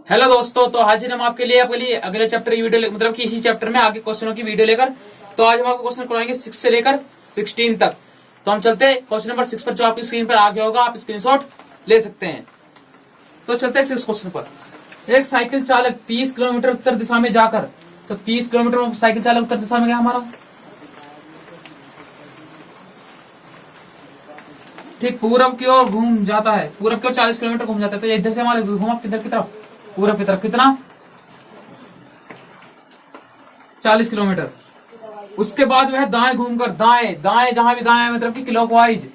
Hello दोस्तों, तो हाजिर हम आपके लिए अगले चैप्टर की वीडियो मतलब कि इसी चैप्टर में आगे क्वेश्चनों की वीडियो लेकर। तो आज हम आपको क्वेश्चन करवाएंगे 6 से लेकर 16 तक। तो हम चलते हैं क्वेश्चन नंबर 6 पर, जो आपकी स्क्रीन पर आगे होगा, आप स्क्रीनशॉट ले सकते हैं। तो चलते हैं 6 क्वेश्चन पर। एक साइकिल चालक 30 किलोमीटर उत्तर दिशा में जाकर, तो 30 किलोमीटर साइकिल चालक उत्तर दिशा में गया हमारा, ठीक पूरब की ओर घूम जाता है। पूरब की ओर 40 किलोमीटर घूम जाता है। तो ये इधर से हमारे घूमा किधर की तरफ, पूरब की तरफ। कितना? 40 किलोमीटर। उसके बाद वह दाएं घूमकर, दाएं दाएं जहां भी दाएं मतलब कि क्लॉकवाइज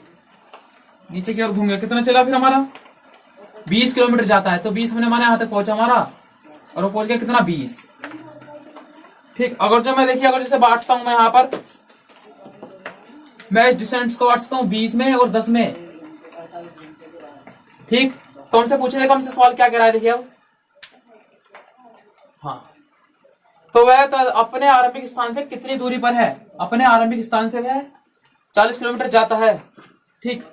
नीचे की ओर घूम गया। कितना चला फिर हमारा? 20 किलोमीटर जाता है। तो 20 हमने माना यहां तक पहुंचा हमारा, और वो पहुंच गया कितना? 20। ठीक। अगर जो मैं देखिए, अगर जैसे बांटता हूं मैं यहां पर, मैं इस डिस्टेंस को बांट सकता हूं 20 में और 10 में। ठीक। तो हमसे पूछे देखो, हमसे सवाल क्या कह रहा है, देखिए अब। हाँ, तो वह तो अपने आरंभिक स्थान से कितनी दूरी पर है? अपने आरंभिक स्थान से वह 40 किलोमीटर जाता है। ठीक।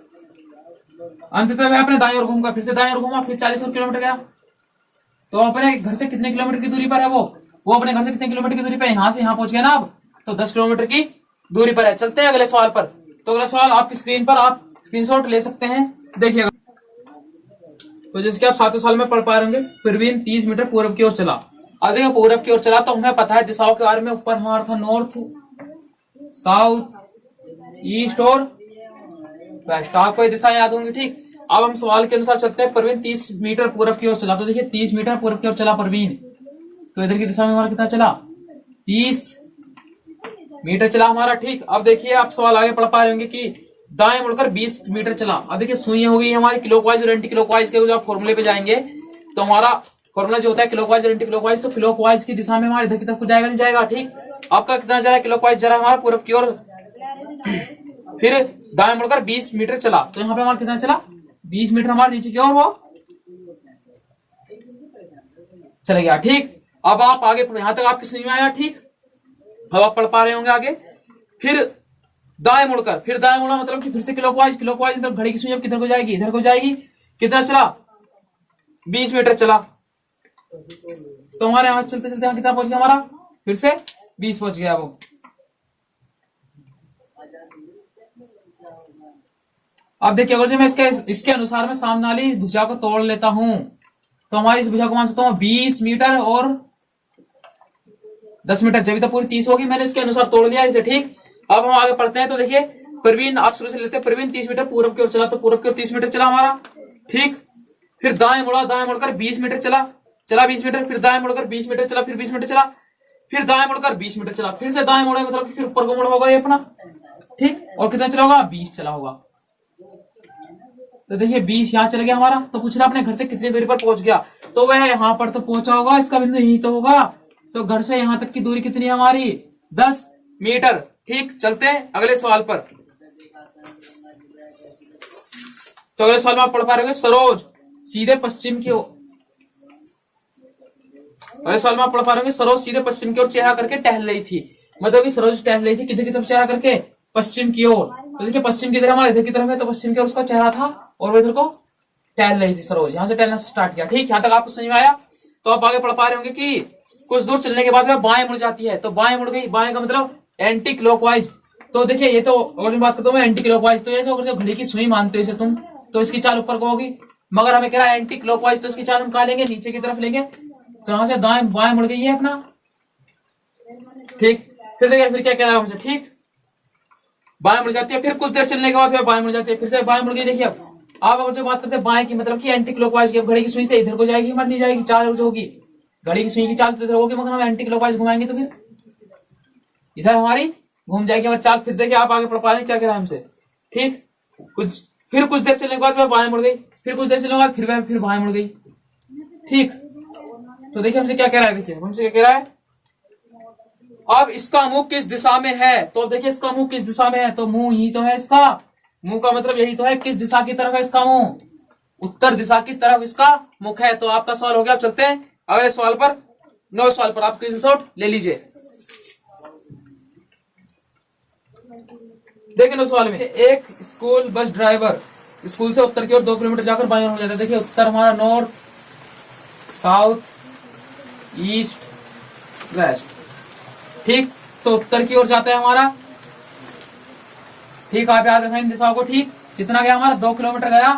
अंततः वह अपने दाईं ओर घूमकर, फिर से दाईं ओर घूमा, फिर 40 किलोमीटर गया। तो अपने घर से कितने किलोमीटर की दूरी पर है वो अपने घर से कितने किलोमीटर की दूरी पर? यहां से यहां पहुंच गया ना अब, तो 10 किलोमीटर की दूरी पर है। चलते हैं अगले सवाल पर। तो अगला सवाल आपकी स्क्रीन पर, आप स्क्रीनशॉट ले सकते हैं, देखिएगा। तो जैसे कि आप 7वें साल में पढ़ पा रहे होंगे, प्रवीण 30 मीटर पूर्व की ओर चला। अब देखो, पूर्व की ओर चला तो हमें पता है दिशाओं के बारे में। ऊपर हमारा था नॉर्थ, साउथ, ईस्ट और वेस्ट। आपको ये दिशा याद होंगी। ठीक। अब हम सवाल के अनुसार चलते हैं। प्रवीण 30 मीटर पूर्व की ओर चला। तो देखिए 30 मीटर पूर्व की ओर चला प्रवीण, तो इधर की दिशा में हमारा कितना चला? 30 मीटर चला हमारा। ठीक। अब देखिए, आप सवाल आगे पढ़ पा रहे होंगे कि दाएं मुड़कर 20 मीटर चला। अब देखिए, सुई हो गई हमारी क्लॉकवाइज और एंटी क्लॉकवाइज के। जो आप फॉर्मूले पे जाएंगे तो हमारा फॉर्मूला जो होता है क्लॉकवाइज और एंटी क्लॉकवाइज, तो क्लॉकवाइज की दिशा में हमारे इधर की तरफ को जाएगा, नहीं जाएगा? ठीक। आपका कितना जा रहा है? क्लॉकवाइज जा रहा है हमारा पूर्व की ओर। फिर दाएं मुड़कर 20 मीटर चला। तो यहाँ पे हमारा कितना चला? 20 मीटर हमारे नीचे की ओर वो चले गया। ठीक। अब आप आगे, यहां तक आपकी समझ में आया? ठीक। अब आप पढ़ पा रहे होंगे आगे। फिर दाएं मुड़कर, फिर दाएं मुड़ा मतलब कि फिर से क्लॉकवाइज। क्लॉकवाइज मतलब घड़ी की सुई अब किधर को जाएगी? इधर को जाएगी। कितना चला? 20 मीटर चला। तो हमारे यहां चलते चलते यहां कितना पहुंच गया हमारा? फिर से 20 पहुंच गया वो। अब देखिए, अगर जो मैं इसके अनुसार मैं सामने वाली भुजा को तोड़ लेता हूं, तो हमारी इस भुजा को मान सकता हूं 20 मीटर और 10 मीटर। जब तक पूरी 30 होगी, मैंने इसके अनुसार तोड़ लिया इसे। ठीक। अब हम आगे पढ़ते हैं। तो देखिए, प्रवीण, आप शुरू से लेते हैं। प्रवीण 30 मीटर पूर्व की ओर चला। तो पूर्व की ओर 30 मीटर चला हमारा। ठीक। फिर दाएं मुड़ा, दाएं मुड़कर 20 मीटर चला। चला 20 मीटर। फिर दाएं मुड़कर 20 मीटर चला। फिर 20 मीटर चला। फिर दाएं मुड़कर 20 मीटर चला। फिर से दाएं मुड़ा मतलब फिर ऊपर को मुड़ा होगा ये अपना। ठीक। और कितना चला होगा? 20 चला होगा। तो देखिए 20 यहाँ चला गया हमारा। तो पूछ रहा अपने घर से कितनी दूरी पर पहुंच गया। तो वह यहाँ पर तो पहुंचा होगा, इसका बिंदु यही तो होगा। तो घर से यहाँ तक की दूरी कितनी है हमारी? 10 मीटर। ठीक। चलते हैं अगले सवाल पर। तो अगले सवाल में आप पढ़ पा रहे होंगे, सरोज सीधे पश्चिम की ओर। अगले सवाल में आप पढ़ पा रहे होंगे, सरोज सीधे पश्चिम की ओर चेहरा करके टहल रही थी। मतलब कि सरोज टहल रही थी किधर की तरफ चेहरा करके? पश्चिम की ओर। तो देखिए, पश्चिम की तरफ हमारे इधर की तरफ है, तो पश्चिम की ओर उसका चेहरा था और वो इधर को टहल रही थी सरोज। यहां से टहलना स्टार्ट किया। ठीक। यहां तक आपको समझ में आया? तो आप आगे पढ़ पा रहे होंगे कि कुछ दूर चलने के बाद वह बाएं मुड़ जाती है। तो बाएं मुड़ गई। बाएं का मतलब एंटी क्लॉकवाइज। तो देखिए, ये तो अगर मैं बात करता हूँ एंटी क्लॉकवाइज, तो ये तो अगर घड़ी की सुई मानते हो इसे तुम, तो इसकी चाल ऊपर को होगी। मगर हमें कह रहा है एंटी क्लॉकवाइज, तो इसकी चाल हम कहां लेंगे? नीचे की तरफ लेंगे। तो यहां से दाएं बाएं मुड़ गई है अपना। ठीक। फिर देखिए, फिर क्या कह रहा है हमसे? ठीक। बाएं मुड़ जाती है। फिर कुछ देर चलने के बाद बाएं मुड़ जाती है। फिर से बाएं मुड़ गई। देखिए, अब आप अगर जो बात करते हैं बाएं की, मतलब कि एंटी क्लॉकवाइज की, घड़ी की सुई से इधर को जाएगी, हमारी नहीं जाएगी। चाल जो होगी घड़ी की सुई की चाल तो इधर होगी, मगर हम एंटी क्लॉकवाइज घुमाएंगे तो फिर इधर हमारी घूम जाएगी हमारी चाल। फिर देखिए, आप आगे पढ़ पा रहे हैं क्या कह रहा है हमसे? ठीक। फिर कुछ देर चलने के बाद वह बाएं मुड़ गई। फिर कुछ देर चलने के बाद फिर वह फिर बाएं मुड़ गई। ठीक। तो देखिए हमसे क्या कह रहा है? देखिए हमसे क्या कह रहा है, अब इसका मुंह किस दिशा में है? तो देखिए, इसका मुंह किस दिशा में है? तो मुंह ही तो है इसका। मुंह का मतलब यही तो है, किस दिशा की तरफ है इसका मुंह? उत्तर दिशा की तरफ इसका मुख है। तो आपका सवाल हो गया। अब चलते हैं अगले सवाल पर। 9 सवाल पर आप स्क्रीनशॉट ले लीजिए। देखिए 9 सवाल में, एक स्कूल बस ड्राइवर स्कूल से उत्तर की ओर 2 किलोमीटर जाकर बाईं ओर हो जाता है। देखिए, उत्तर हमारा नॉर्थ, साउथ, ईस्ट, वेस्ट। ठीक, तो उत्तर की ओर जाता है हमारा। ठीक, आप याद रखें इन दिशाओं को। ठीक, कितना गया हमारा? 2 किलोमीटर गया।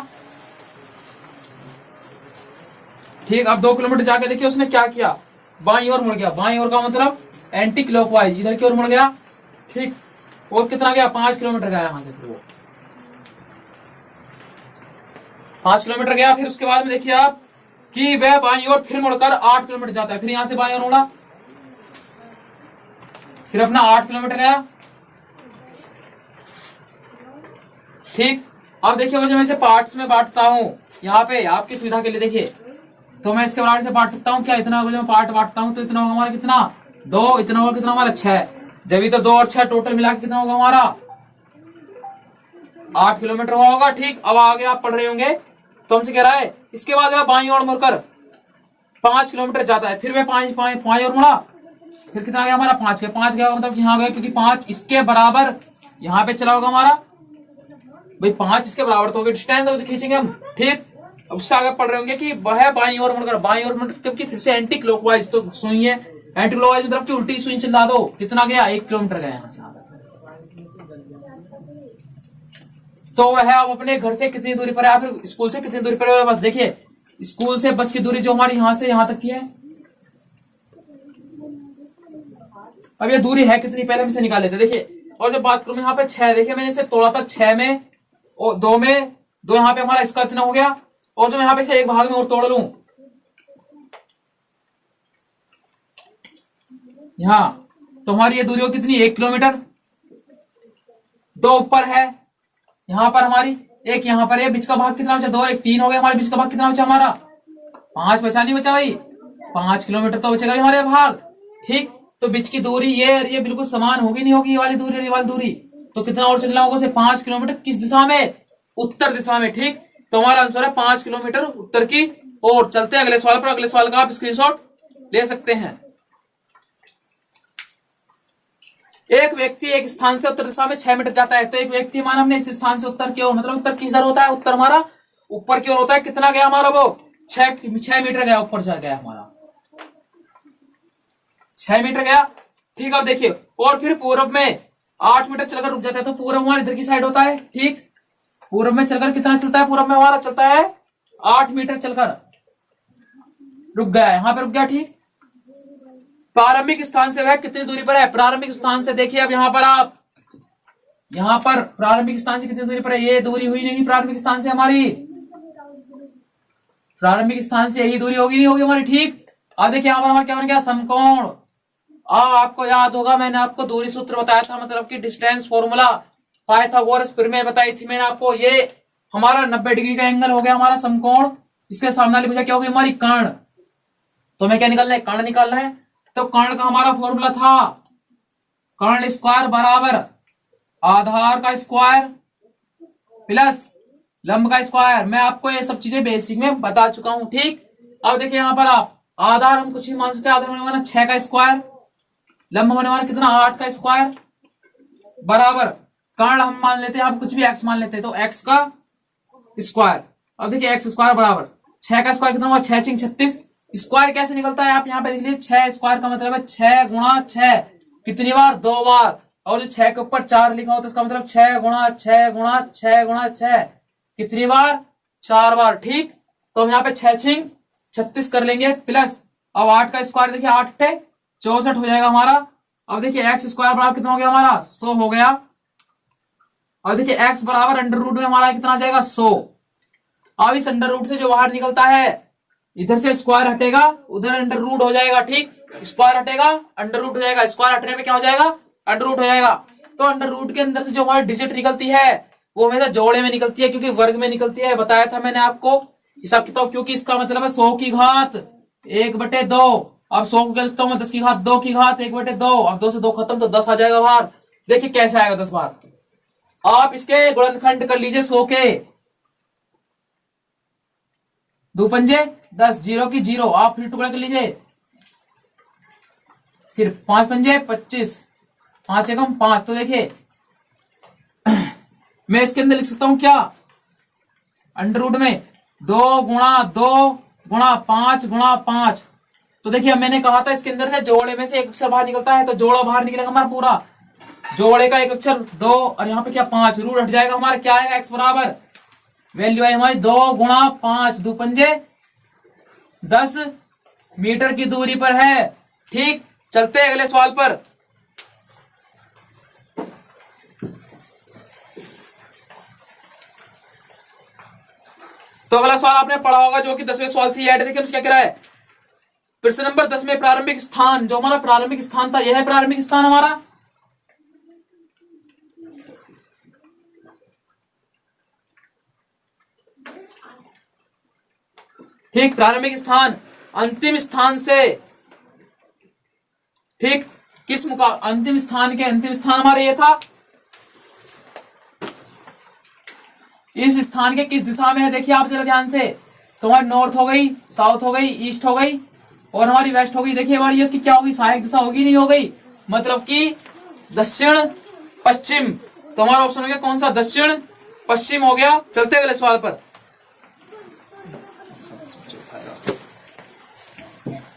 ठीक, अब 2 किलोमीटर जाके देखिए उसने क्या किया, बाईं ओर मुड़ गया। बाईं ओर का मतलब एंटी क्लॉकवाइज, इधर की ओर मुड़ गया। ठीक, और कितना गया? 5 किलोमीटर गया यहां से। फिर वो 5 किलोमीटर गया। फिर उसके बाद में देखिए आप कि वह बाईं ओर फिर मुड़कर 8 किलोमीटर जाता है। फिर यहां से बाईं ओर मुड़ा, फिर अपना 8 किलोमीटर गया। ठीक, अब देखिए अगर मैं इसे पार्ट्स में बांटता हूं, यहाँ पे आपकी सुविधा के लिए देखिए, तो मैं इसके बराबर से बांट सकता हूँ क्या? इतना अगर मैं पार्ट बांटता हूं तो इतना होगा हमारा कितना? 2। इतना होगा कितना हमारा? 6। जब भी तो 2 और 6 टोटल मिला के कितना होगा हमारा? 8 किलोमीटर हुआ होगा। ठीक, अब आगे आप पढ़ रहे होंगे तो हमसे कह रहा है इसके बाद वह बाईं ओर मुड़कर 5 किलोमीटर जाता है। फिर वह 5 ओर मुड़ा, फिर कितना गया हमारा? 5 गया। 5 गया मतलब यहाँ गया, क्योंकि 5 इसके बराबर यहाँ पे चला होगा हमारा। भाई 5 इसके बराबर तो होगा, डिस्टेंस खींचेंगे हम। ठीक, अब उससे आगे पढ़ रहे होंगे कि वह बाईं ओर मुड़कर, बाईं ओर मुड़कर क्योंकि फिर से एंटी क्लॉकवाइज, तो सुई है एंटी क्लॉकवाइज मतलब कि उल्टी सुई चला दो। कितना गया? 1 किलोमीटर गया यहाँ से। तो वह अब अपने घर से कितनी दूरी पर है, फिर स्कूल से कितनी दूरी पर है? बस देखिए, स्कूल से बस की दूरी जो हमारी यहाँ से यहाँ तक की है, अब ये दूरी है कितनी पहले हम इसे निकाल लेते। देखिए, और जब बात करूं यहाँ पे 6, देखिए मैंने इसे तोड़ा तक 6 में और 2 में, 2 यहाँ पे हमारा इसका इतना हो गया। और जो यहाँ पे से एक भाग में और तोड़ लूं यहाँ, तो हमारी ये दूरी हो कितनी? 1 किलोमीटर। 2 ऊपर है यहाँ पर हमारी, एक यहाँ पर है। बीच का भाग कितना बचा? 2 और 1 3 हो गया। हमारे बीच का भाग कितना बचा हमारा? 5 बचा, नहीं बचा भाई? 5 किलोमीटर तो बचेगा हमारे भाग। ठीक, तो बीच की दूरी ये बिल्कुल समान होगी, नहीं होगी? ये वाली दूरी, ये वाली दूरी, तो कितना और चलना होगा उसे? 5 किलोमीटर। किस दिशा में? उत्तर दिशा में। ठीक, तो हमारा आंसर है 5 किलोमीटर उत्तर की ओर। चलते हैं अगले सवाल पर। अगले सवाल का आप स्क्रीनशॉट ले सकते हैं। एक व्यक्ति एक स्थान से उत्तर दिशा में 6 मीटर जाता है। तो एक व्यक्ति मान हमने इस स्थान से उत्तर की ओर, मतलब उत्तर किस तरह होता है? उत्तर हमारा ऊपर की ओर होता है। कितना गया हमारा? वो 6 मीटर गया, ऊपर चल गया हमारा 6 मीटर गया। ठीक, अब देखिए, और फिर पूर्व में 8 मीटर चलकर रुक जाता है। तो पूर्व हमारा इधर की साइड होता है। ठीक, पूर्व में चलकर कितना चलता है? पूर्व में हमारा चलता है 8 मीटर चलकर रुक गया, यहाँ पे रुक गया। ठीक, प्रारंभिक स्थान से वह कितनी दूरी पर है? प्रारंभिक स्थान से देखिए, अब यहाँ पर आप, यहाँ पर प्रारंभिक स्थान से कितनी दूरी पर है? ये दूरी हुई नहीं प्रारंभिक स्थान से हमारी, प्रारंभिक स्थान से यही दूरी होगी, नहीं होगी हमारी? ठीक, अब देखिए यहाँ पर हमारा क्या बन गया? समकोण। आपको याद होगा मैंने आपको दूरी सूत्र बताया था, मतलब कि डिस्टेंस फॉर्मूला पाइथागोरस प्रमेय बताई थी मैंने आपको। ये हमारा 90 डिग्री का एंगल हो गया हमारा समकोण। इसके सामने वाली भुजा क्या होगी हमारी? कर्ण। तो हमें क्या निकालना है? कर्ण निकालना है। तो कर्ण का हमारा फॉर्मूला था कर्ण स्क्वायर बराबर आधार का स्क्वायर प्लस लंब का स्क्वायर। मैं आपको ये सब चीजें बेसिक में बता चुका हूं। ठीक, अब देखिए यहाँ पर आप आधार हम कुछ भी मान सकते हैं। आधार होने वाला 6 का स्क्वायर, लंब होने वाला कितना? 8 का स्क्वायर बराबर कर्ण हम मान लेते हैं, आप कुछ भी x मान लेते हैं, तो x का स्क्वायर। अब देखिए x स्क्वायर बराबर 6 का स्क्वायर कितना हुआ? 6 6 36। स्क्वायर कैसे निकलता है आप यहाँ पे देख लीजिए। 6 स्क्वायर का मतलब है 6 गुणा 6, कितनी बार? 2 बार। और जो 6 के ऊपर 4 लिखा हो तो इसका मतलब 6 गुणा 6 गुणा 6 गुणा 6, कितनी बार? 4 बार। ठीक, तो हम यहाँ पे 6 6 36 कर लेंगे प्लस, अब 8 का स्क्वायर देखिए 8 पे 64 हो जाएगा हमारा। अब देखिए एक्स स्क्वायर बराबर कितना हो गया हमारा? 100 हो गया। अब देखिए एक्स बराबर अंडर रूट में हमारा कितना आ जाएगा? 100। अब इस अंडर रूट से जो बाहर निकलता है, इधर से स्क्वायर हटेगा, उधर अंडर रूट हो जाएगा। ठीक, स्क्वायर हटेगा, अंडर रूट हो जाएगा। स्क्वायर हटने में क्या हो जाएगा? अंडर रूट हो जाएगा। तो अंडर रूट के अंदर से जो हमारी डिजिट निकलती है वो हमेशा जोड़े में निकलती है, क्योंकि वर्ग में निकलती है। बताया था मैंने आपको हिसाब किताब, क्योंकि इसका मतलब है 100 की घात 1/2। अब 100 को लिखता हूं मैं 10 की घात 2 की घात 1/2। अब 2 से 2 खत्म, तो 10 आ जाएगा बाहर। देखिए कैसे आएगा 10 बार। आप इसके गुणनखंड कर लीजिए 100 के, 2 पंजे 10, 0 की 0। आप फिर टुकड़ा कर लीजिए, फिर 5 पंजे 25, 5 एकम 5। तो देखिए मैं इसके अंदर लिख सकता हूं क्या? अंडर रूट में 2 गुणा 2 गुणा 5 गुणा 5। तो देखिए मैंने कहा था इसके अंदर से जोड़े में से एक अक्षर बाहर निकलता है, तो जोड़ा बाहर निकलेगा हमारा पूरा, जोड़े का एक अक्षर 2 और यहाँ पे क्या 5, रूट हट जाएगा हमारा, क्या आएगा x बराबर वैल्यू आई हमारी 2 गुणा 5 दो पंजे 10 मीटर की दूरी पर है। ठीक, चलते हैं अगले सवाल पर। तो अगला सवाल आपने पढ़ा होगा जो कि 10वें सवाल से ऐड, देखिए क्या कह रहा है, प्रश्न नंबर 10 में प्रारंभिक स्थान, जो हमारा प्रारंभिक स्थान था, यह है प्रारंभिक स्थान हमारा। ठीक, प्रारंभिक स्थान अंतिम स्थान से, ठीक, किस अंतिम स्थान के अंतिम स्थान हमारे ये था, इस स्थान के किस दिशा में है, देखिए आप जरा ध्यान से, तो हमारी नॉर्थ हो गई, साउथ हो गई, ईस्ट हो गई और हमारी वेस्ट हो गई। देखिए हमारी इसकी क्या होगी, सहायक दिशा होगी, नहीं हो गई, मतलब कि दक्षिण पश्चिम। तो हमारा ऑप्शन हो गया कौन सा, दक्षिण पश्चिम हो गया। चलते अगले सवाल पर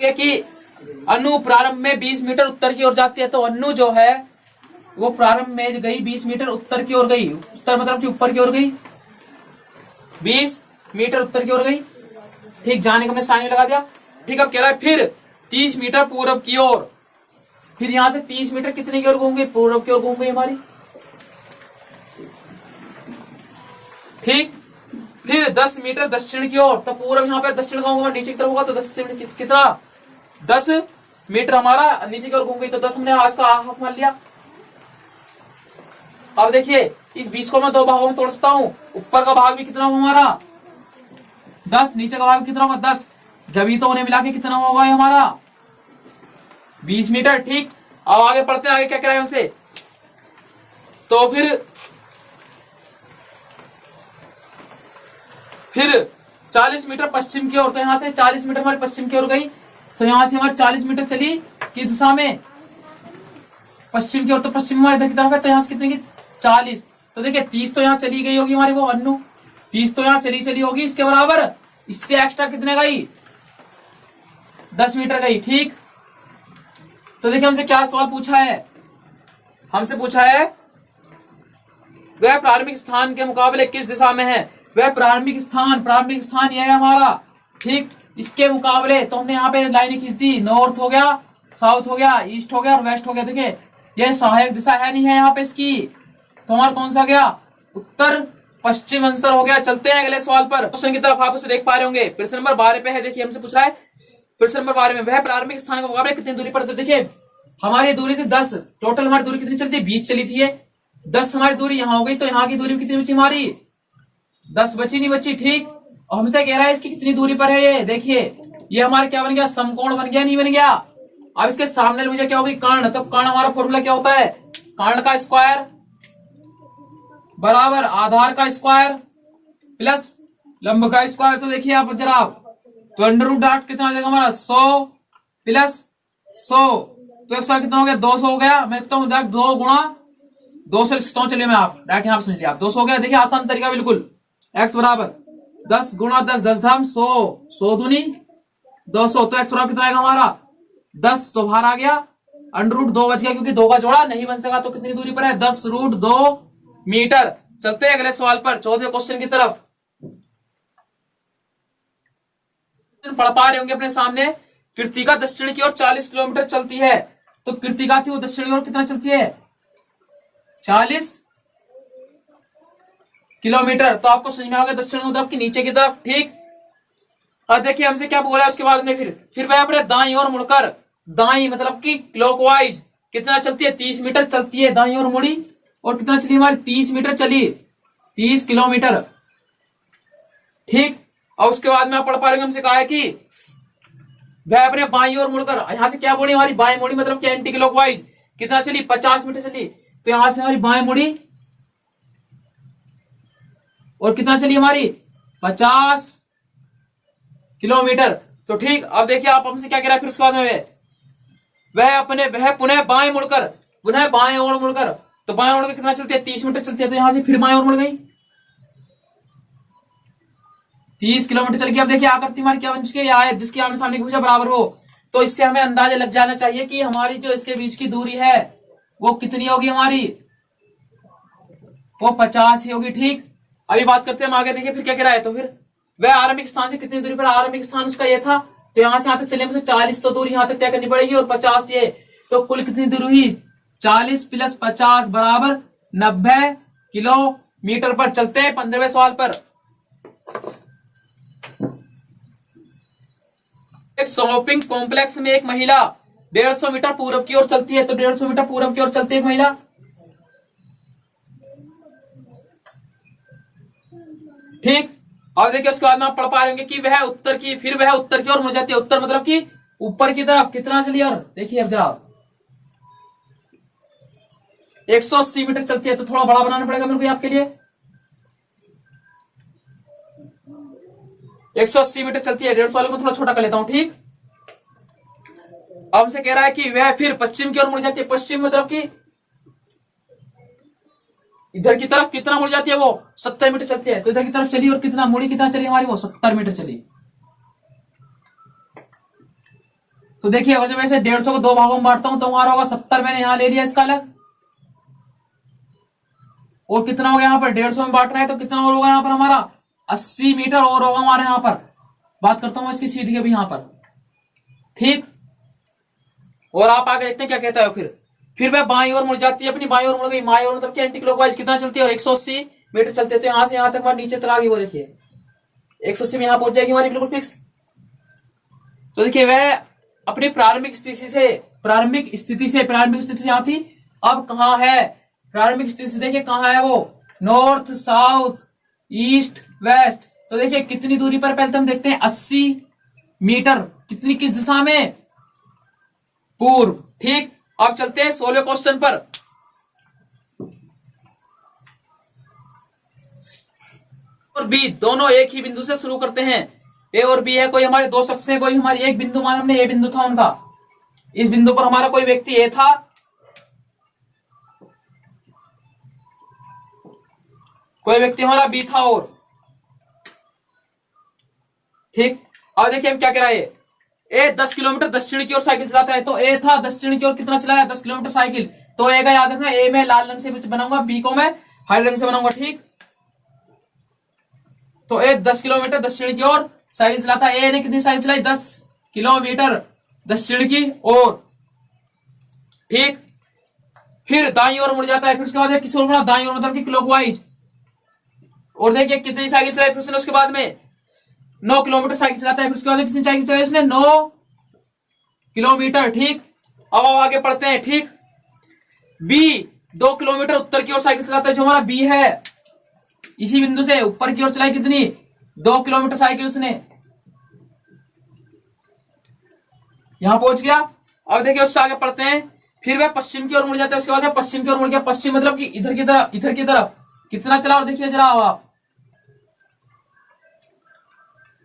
कि अनु प्रारंभ में 20 मीटर उत्तर की ओर जाती है, तो अनु जो है वो प्रारंभ में गई 20 मीटर उत्तर की ओर गई, उत्तर मतलब कि ऊपर की ओर गई, 20 मीटर उत्तर की ओर गई। ठीक, जाने का हमने साइन लगा दिया। ठीक, अब कह रहा है फिर 30 मीटर पूर्व की ओर, फिर यहां से 30 मीटर कितने की ओर घूम गई, पूर्व की ओर घूम गई हमारी। ठीक, फिर 10 मीटर दक्षिण की ओर, तो पूर्व यहाँ पे दक्षिण का होगा, नीचे की तरफ होगा, तो दक्षिण कितना 10 मीटर हमारा नीचे की ओर घूम गई, तो 10 हमने आज का हाफ मान लिया। अब देखिए इस 20 को मैं दो भागों में तोड़ सकता हूं, ऊपर का भाग भी कितना होगा हमारा 10, नीचे का भाग कितना होगा 10, जब ही तो उन्हें मिला के कितना होगा हमारा 20 मीटर। ठीक, अब आगे पढ़ते हैं, आगे क्या कह रहा है हमसे, तो फिर 40 मीटर पश्चिम की ओर, तो यहां से 40 मीटर हमारी पश्चिम की ओर गई, तो यहां से हमारी 40 मीटर चली किस दिशा में, पश्चिम की ओर, तो पश्चिम हमारे इधर की तरफ है, तो यहां से कितने की 40, तो देखिए 30 तो यहाँ चली गई होगी हमारी वो अन्नू, 30 तो यहाँ चली होगी, इसके बराबर इससे एक्स्ट्रा कितने गई 10 मीटर गई। ठीक, तो देखिए हमसे क्या सवाल पूछा है, हमसे पूछा है वह प्रारंभिक स्थान के मुकाबले किस दिशा में है, वह प्रारंभिक स्थान यह है हमारा। ठीक, इसके मुकाबले तो हमने यहाँ पे लाइनें खींच दी, नॉर्थ हो गया, साउथ हो गया, ईस्ट हो गया और वेस्ट हो गया। देखिए यह सहायक दिशा है नहीं है यहाँ पे इसकी, तो हमारा कौन सा गया, उत्तर पश्चिम आंसर हो गया। चलते हैं अगले सवाल पर, क्वेश्चन की तरफ आप उसे देख पा रहे होंगे, प्रश्न नंबर 12 पे है। देखिए हमसे पूछ रहा है प्रश्न नंबर 12 में वह प्रारंभिक स्थान के मुकाबले कितनी दूरी पर, देखिए हमारी दूरी थी 10, टोटल हमारी दूरी कितनी चलती है 20 चली थी, 10 हमारी दूरी यहाँ हो गई, तो यहाँ की दूरी कितनी बची हमारी 10 बची नहीं बची। ठीक, और हमसे कह रहा है इसकी कितनी दूरी पर है, ये देखिए ये हमारा क्या बन गया, समकोण बन गया, नहीं बन गया। अब इसके सामने भुजा क्या होगी, कर्ण, तो कर्ण हमारा फॉर्मूला क्या होता है, कर्ण का स्क्वायर बराबर आधार का स्क्वायर प्लस लंब का स्क्वायर। तो देखिए आप जरा, तो अंडर रूट डाट कितना आ जाएगा हमारा 100 प्लस 100, तो एक कितना हो गया 200 हो गया। मैं लिखता हूँ 2 गुणा 200 लिख सकता हूँ, चलिए मैं आप डायरेक्ट यहाँ पे समझ लिया आप 200 हो गया। देखिए आसान तरीका बिल्कुल, x बराबर 10 गुणा 10, 10 धाम 100, 100 दूनी 200, तो x बराबर कितना आएगा हमारा 10, तो बाहर आ गया, अंडर रूट 2 बच गया क्योंकि 2 का जोड़ा नहीं बन सका, तो कितनी दूरी पर है 10 रूट 2 मीटर। चलते हैं अगले सवाल पर, चौथे क्वेश्चन की तरफ। पढ़ पा रहे होंगे अपने सामने, कृतिका दक्षिण की ओर 40 किलोमीटर चलती है, तो कृतिका थी वो दक्षिण की ओर कितना चलती है 40 किलोमीटर, तो आपको समझ में आ गया दक्षिण की तरफ की नीचे की तरफ। ठीक, और देखिए हमसे क्या बोला उसके बाद में, फिर वह अपने दाईं ओर मुड़कर, दाईं मतलब कि क्लॉकवाइज कितना चलती है 30 मीटर चलती है, दाईं ओर मुड़ी और कितना चली हमारी 30 मीटर चली, 30 किलोमीटर। ठीक, और उसके बाद में आप पढ़ पा रहे हैं, हमसे कहा है कि वह अपने बाईं ओर मुड़कर, यहां से क्या मुड़ी हमारी बाईं मुड़ी मतलब कि एंटी क्लॉकवाइज कितना चली 50 मीटर चली, तो यहां से हमारी बाएं मुड़ी और कितना चली हमारी 50 किलोमीटर। तो ठीक, अब देखिए आप हमसे क्या कह रहा है, फिर उसके बाद में वह पुनः बाएं मुड़कर, पुनः बाएं ओर मुड़कर, तो बाएं ओर कितना चलती है 30 मीटर चलती है, तो यहां से फिर बाएं ओर मुड़ गई, 30 किलोमीटर चल गया। अब देखिए आकृति हमारी क्या बन चुकी है, आयत जिसकी आमने सामने की भुजा बराबर हो। तो इससे हमें अंदाजा लग जाना चाहिए कि हमारी जो इसके बीच की दूरी है वो कितनी होगी हमारी, वो 50 ही होगी। ठीक, अभी बात करते हैं हम आगे। देखिए फिर क्या कह रहा है, तो फिर वह आरंभिक स्थान से कितनी दूरी पर, आरंभिक स्थान उसका ये था, तो यहाँ से यहाँ तक चलने में 40 तो दूरी यहाँ तक तय करनी पड़ेगी और 50 ये, तो कुल कितनी दूरी हुई, 40 प्लस 50 बराबर 90 किलोमीटर पर। चलते हैं 15वें सवाल पर। एक शॉपिंग कॉम्प्लेक्स में एक महिला 150 मीटर पूर्व की ओर चलती है, तो 150 मीटर पूर्व की ओर चलती है एक महिला। ठीक, और देखिए उसके बाद में आप पढ़ पा रहे होंगे कि वह उत्तर की, फिर वह उत्तर की ओर मुड़ जाती है। उत्तर मतलब कि ऊपर की तरफ कितना चलिए, और देखिए अब जरा 180 मीटर चलती है, तो थोड़ा बड़ा बनाना पड़ेगा मेरे को आपके लिए। 180 मीटर चलती है, 150 वाले को थोड़ा छोटा कर लेता हूं। ठीक, अब हमसे कह रहा है कि वह फिर पश्चिम की ओर मुड़ जाती है। पश्चिम मतलब कि इधर की तरफ कितना मुड़ जाती है, वो 70 मीटर चलती है। तो इधर की तरफ चली और कितना मुड़ी, कितना चली हमारी, वो 70 मीटर चली। तो देखिए अगर जब मैं इसे 150 को दो भागों में बांटता हूं तो हमारा होगा 70, मैंने यहां ले लिया इसका अलग, और कितना हो गया यहाँ पर 150 में बांट रहा है तो कितना और होगा यहाँ पर हमारा 80 मीटर और होगा हमारे यहाँ पर। बात करता हूं इसकी सीधी के भी यहाँ पर। ठीक, और आप आगे देखते हैं क्या कहता है। फिर वह बाईं ओर मुड़ जाती है, अपनी बाईं ओर मुड़ गई। बाईं ओर मतलब एंटी क्लॉकवाइज कितना चलती है, और 180 मीटर चलते हैं। तो यहां से यहां तक हमारे नीचे तक आ गई, वो देखिए 180 में यहां पहुंच जाएगी हमारी बिल्कुल फिक्स। तो देखिए वह अपनी प्रारंभिक स्थिति से यहां थी, अब कहां है प्रारंभिक स्थिति से, देखिए कहां है वो, नॉर्थ साउथ ईस्ट वेस्ट। तो देखिए कितनी दूरी पर, पहले तो हम देखते हैं 80 मीटर, कितनी, किस दिशा में, पूर्व। ठीक, अब चलते हैं 16वें क्वेश्चन पर। और बी दोनों एक ही बिंदु से शुरू करते हैं। ए और बी है, कोई हमारे दो शख्स है, कोई हमारी एक बिंदु, मान हमने ए बिंदु था उनका, इस बिंदु पर हमारा कोई व्यक्ति ए था, कोई व्यक्ति हमारा बी था, और ठीक। अब देखिए हम क्या कह रहा है, ए 10 किलोमीटर दक्षिण की ओर साइकिल चलाता है। तो ए था दक्षिण की ओर कितना चलाया, 10 किलोमीटर साइकिल। तो ए का याद रखना, ए में लाल रंग से बनाऊंगा, बी को मैं हरे रंग से बनाऊंगा। ठीक, तो ए 10 किलोमीटर दक्षिण की ओर साइकिल चलाता है। ए ने कितनी साइकिल चलाई, 10 किलोमीटर दक्षिण की ओर। ठीक, फिर दाईं ओर मुड़ जाता है। फिर उसके बाद किस ओर मुड़ा, दाईं ओर मतलब कि क्लॉकवाइज। और देखिए कितनी साइकिल चलाई फिर उसने, उसके बाद में 9 किलोमीटर साइकिल चलाता है। फिर उसके बाद कितनी साइकिल चलाई उसने, 9 किलोमीटर। ठीक, अब आगे पढ़ते हैं। ठीक, बी 2 किलोमीटर उत्तर की ओर साइकिल चलाता है, जो हमारा बी है, इसी बिंदु से ऊपर की ओर चलाई कितनी, 2 किलोमीटर साइकिल उसने, यहां पहुंच गया। अब देखिए उससे आगे पढ़ते हैं। फिर वह पश्चिम की ओर मुड़ जाता है। उसके बाद पश्चिम की ओर मुड़ गया। पश्चिम मतलब कि इधर की तरफ कितना चला, और देखिए जरा आप,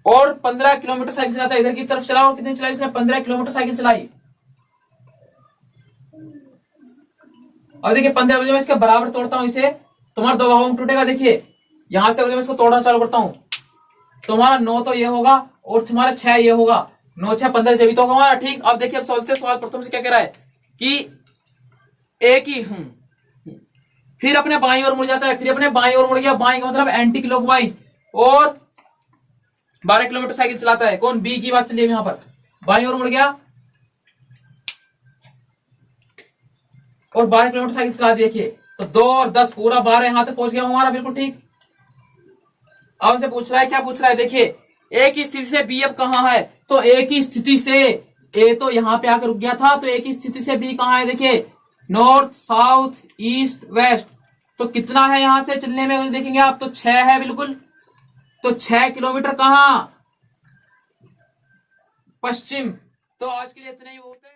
और 15 किलोमीटर साइकिल चलाता है, इधर की तरफ चला, और कितनी चलाई इसने, 15 किलोमीटर साइकिल चलाई। और देखिए 15 बजे मैं इसके बराबर तोड़ता हूं इसे, तुम्हारा दो भागों में टूटेगा। देखिए यहां से मैं इसको तोड़ना चालू करता हूं, तुम्हारा 9 तो ये होगा, और तुम्हारा 6 ये होगा, 9 6 15 जब तो होगा हमारा। ठीक, अब देखिए अब चलते सवाल प्रथम से क्या कह रहा है कि एक ही फिर अपने बाईं ओर मुड़ जाता है। फिर अपने बाईं ओर मुड़ गया, बाईं का मतलब एंटी क्लॉकवाइज, और 12 किलोमीटर साइकिल चलाता है। कौन, बी की बात चलिए यहां पर, बाईं ओर मुड़ गया और 12 किलोमीटर साइकिल चला दी। देखिए तो 2 और 10 पूरा 12 यहां तक पहुंच गया हमारा बिल्कुल। ठीक, अब हमसे पूछ रहा है, क्या पूछ रहा है, देखिए ए की स्थिति से बी अब कहां है। तो ए की स्थिति से ए तो यहां पे आकर रुक गया था, तो ए की स्थिति से बी कहां है, देखिए नॉर्थ साउथ ईस्ट वेस्ट। तो कितना है यहां से चलने में, देखेंगे आप तो 6 है बिल्कुल। तो 6 किलोमीटर कहां, पश्चिम। तो आज के लिए इतना ही बहुत है।